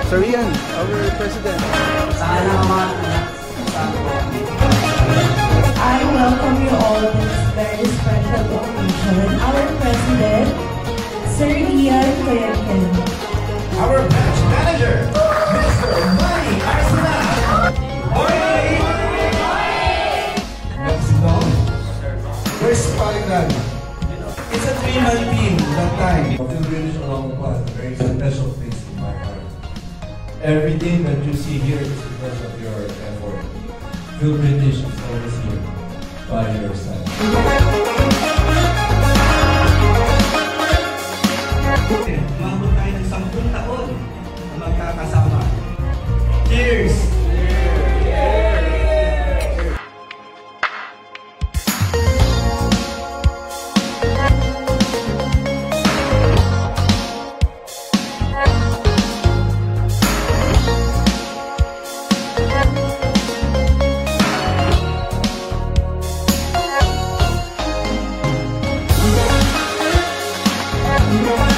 Sir Ian, our president. I welcome you all to this very special occasion. Our president, Sir Ian Coyacin. Our branch manager, Mr. Manny Arsenal. Let's go. Where's Palitan? It's a three-man team that time. Phil British along the path, very special place in my heart. Everything that you see here is because of your effort. Phil British is always here by your side. Umabot tayo ng 10 taon na magkakasama. Cheers! Yeah.